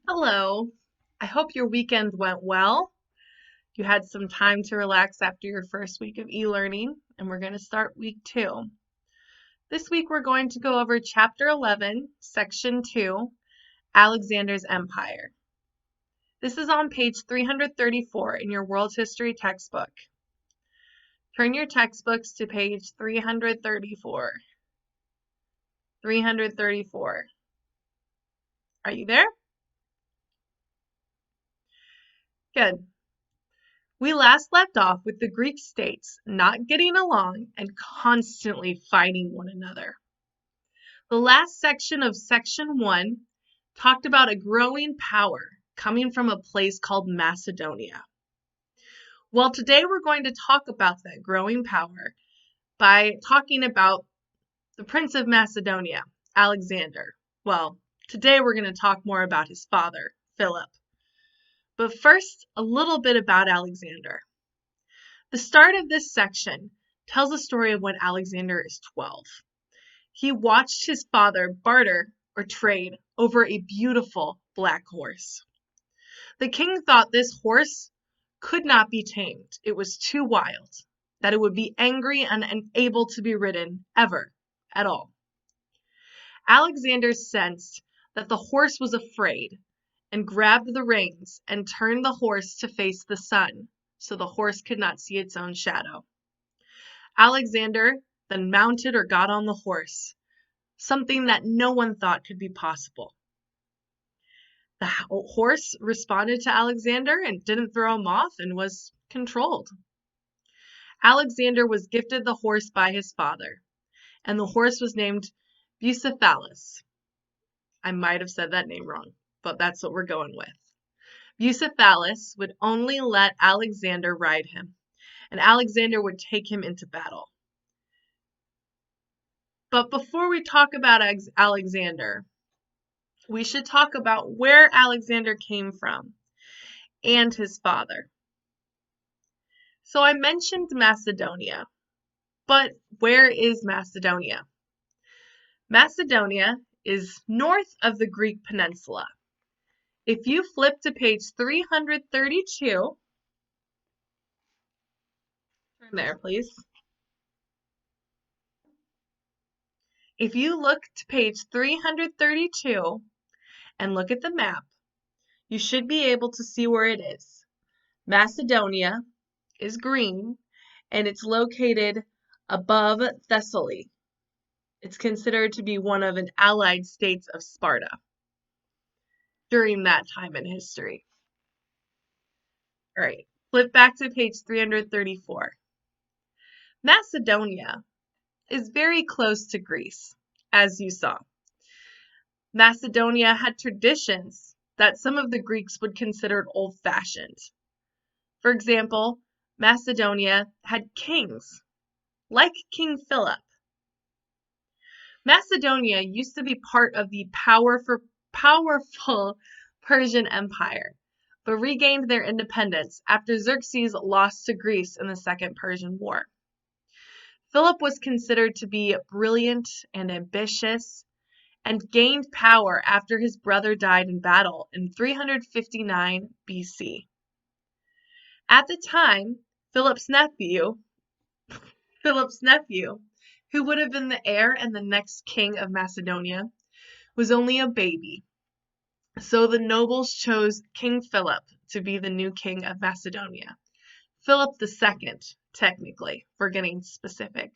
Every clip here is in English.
Hello. I hope your weekend went well. You had some time to relax after your first week of e-learning, and we're going to start week 2. This week we're going to go over Chapter 11, Section 2, Alexander's Empire. This is on page 334 in your World History textbook. Turn your textbooks to page 334. 334. Are you there? Good. We last left off with the Greek states not getting along and constantly fighting one another. The last section of section 1 talked about a growing power coming from a place called Macedonia. Well, today we're going to talk about that growing power by talking about the Prince of Macedonia, Alexander. Well, today we're going to talk more about his father, Philip. But first, a little bit about Alexander. The start of this section tells the story of when Alexander is 12. He watched his father barter or trade over a beautiful black horse. The king thought this horse could not be tamed. It was too wild, that it would be angry and unable to be ridden ever at all. Alexander sensed that the horse was afraid and grabbed the reins and turned the horse to face the sun, so the horse could not see its own shadow. Alexander then mounted or got on the horse, something that no one thought could be possible. The horse responded to Alexander and didn't throw him off and was controlled. Alexander was gifted the horse by his father, and the horse was named Bucephalus. I might have said that name wrong, but that's what we're going with. Bucephalus would only let Alexander ride him, and Alexander would take him into battle. But before we talk about Alexander, we should talk about where Alexander came from and his father. So I mentioned Macedonia, but where is Macedonia? Macedonia is north of the Greek peninsula. If you flip to page 332, turn there, please. If you look to page 332 and look at the map, you should be able to see where it is. Macedonia is green, and it's located above Thessaly. It's considered to be one of an allied states of Sparta during that time in history. All right, flip back to page 334. Macedonia is very close to Greece, as you saw. Macedonia had traditions that some of the Greeks would consider old-fashioned. For example, Macedonia had kings, like King Philip. Macedonia used to be part of the powerful Persian Empire, but regained their independence after Xerxes lost to Greece in the Second Persian War. Philip was considered to be brilliant and ambitious, and gained power after his brother died in battle in 359 BC. At the time, Philip's nephew, who would have been the heir and the next king of Macedonia, was only a baby. So the nobles chose King Philip to be the new king of Macedonia. Philip II, technically, for getting specific.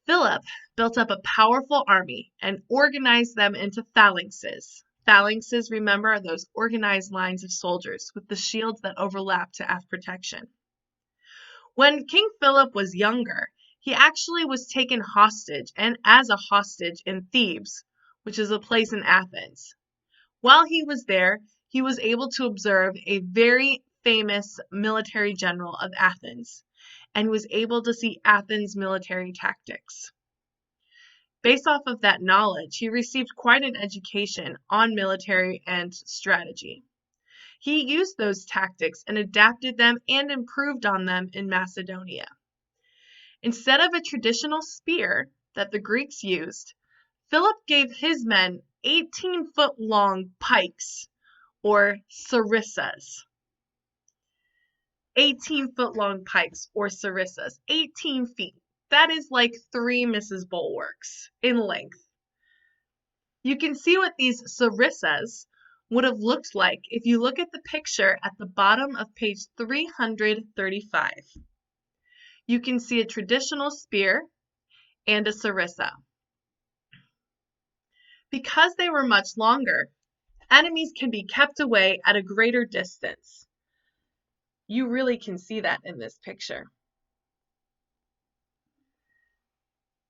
Philip built up a powerful army and organized them into phalanxes. Phalanxes, remember, are those organized lines of soldiers with the shields that overlap to have protection. When King Philip was younger, he actually was taken hostage and as a hostage in Thebes, which is a place in Athens. While he was there, he was able to observe a very famous military general of Athens and was able to see Athens' military tactics. Based off of that knowledge, he received quite an education on military and strategy. He used those tactics and adapted them and improved on them in Macedonia. Instead of a traditional spear that the Greeks used, Philip gave his men 18-foot-long pikes, or sarissas. 18-foot-long pikes, or sarissas. 18 feet. That is like 3 Mrs. Bulwarks in length. You can see what these sarissas would have looked like if you look at the picture at the bottom of page 335. You can see a traditional spear and a sarissa. Because they were much longer, enemies can be kept away at a greater distance. You really can see that in this picture.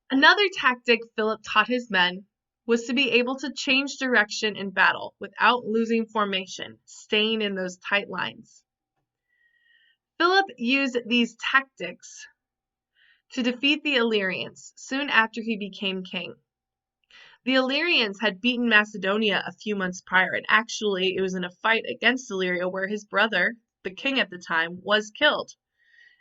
Another tactic Philip taught his men was to be able to change direction in battle without losing formation, staying in those tight lines. Philip used these tactics to defeat the Illyrians soon after he became king. The Illyrians had beaten Macedonia a few months prior, and actually it was in a fight against Illyria where his brother, the king at the time, was killed.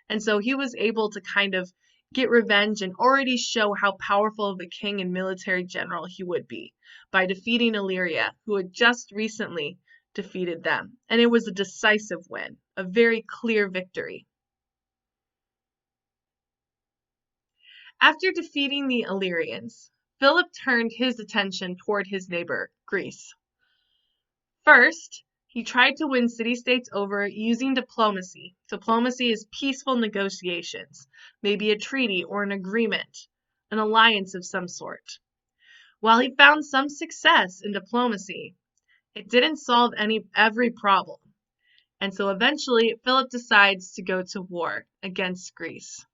And so he was able to kind of get revenge and already show how powerful of a king and military general he would be by defeating Illyria, who had just recently defeated them. And it was a decisive win, a very clear victory. After defeating the Illyrians, Philip turned his attention toward his neighbor, Greece. First, he tried to win city-states over using diplomacy. Diplomacy is peaceful negotiations, maybe a treaty or an agreement, an alliance of some sort. While he found some success in diplomacy, it didn't solve every problem. And so eventually, Philip decides to go to war against Greece.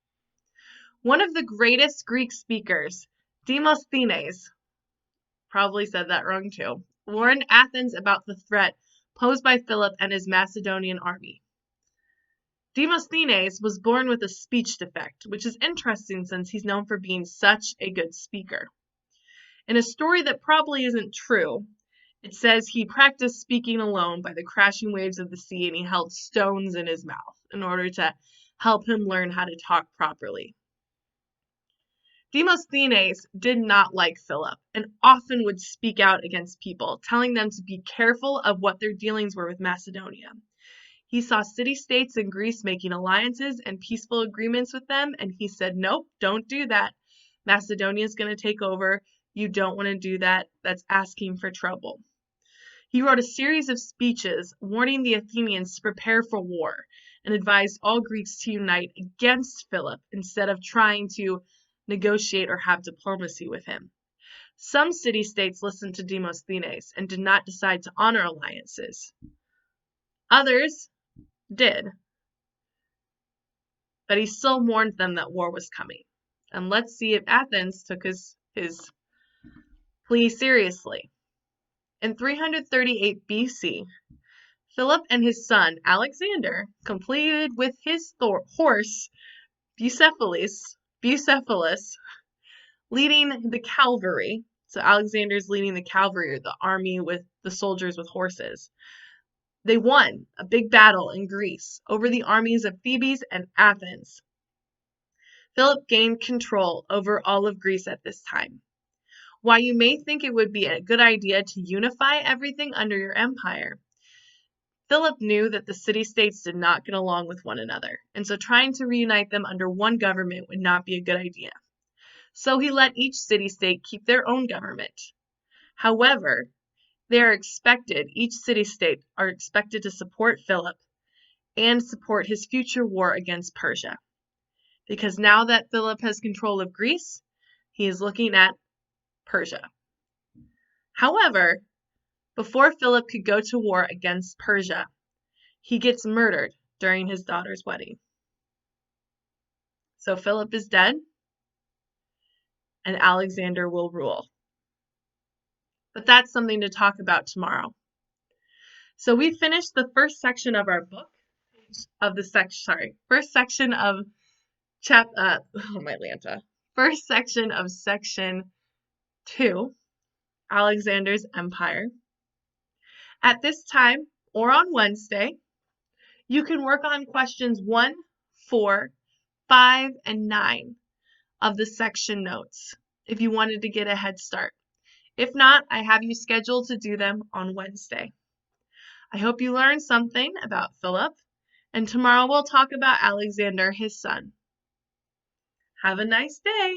One of the greatest Greek speakers, Demosthenes, probably said that wrong too, warned Athens about the threat posed by Philip and his Macedonian army. Demosthenes was born with a speech defect, which is interesting since he's known for being such a good speaker. In a story that probably isn't true, it says he practiced speaking alone by the crashing waves of the sea, and he held stones in his mouth in order to help him learn how to talk properly. Demosthenes did not like Philip and often would speak out against people, telling them to be careful of what their dealings were with Macedonia. He saw city-states in Greece making alliances and peaceful agreements with them, and he said, nope, don't do that. Macedonia is going to take over. You don't want to do that. That's asking for trouble. He wrote a series of speeches warning the Athenians to prepare for war and advised all Greeks to unite against Philip instead of trying to negotiate or have diplomacy with him. Some city-states listened to Demosthenes and did not decide to honor alliances. Others did, but he still warned them that war was coming. And let's see if Athens took his plea seriously. In 338 BC, Philip and his son Alexander completed with his horse Bucephalus, leading the cavalry. So Alexander's leading the cavalry, or the army with the soldiers with horses. They won a big battle in Greece over the armies of Thebes and Athens. Philip gained control over all of Greece at this time. While you may think it would be a good idea to unify everything under your empire, Philip knew that the city-states did not get along with one another, and so trying to reunite them under one government would not be a good idea. So he let each city-state keep their own government. However, each city-state are expected to support Philip and support his future war against Persia. Because now that Philip has control of Greece, he is looking at Persia. However, before Philip could go to war against Persia, he gets murdered during his daughter's wedding. So Philip is dead, and Alexander will rule. But that's something to talk about tomorrow. So we finished the first section of our book, first section of first section of section 2, Alexander's Empire. At this time, or on Wednesday, you can work on questions 1, 4, 5, and 9 of the section notes if you wanted to get a head start. If not, I have you scheduled to do them on Wednesday. I hope you learned something about Philip, and tomorrow we'll talk about Alexander, his son. Have a nice day.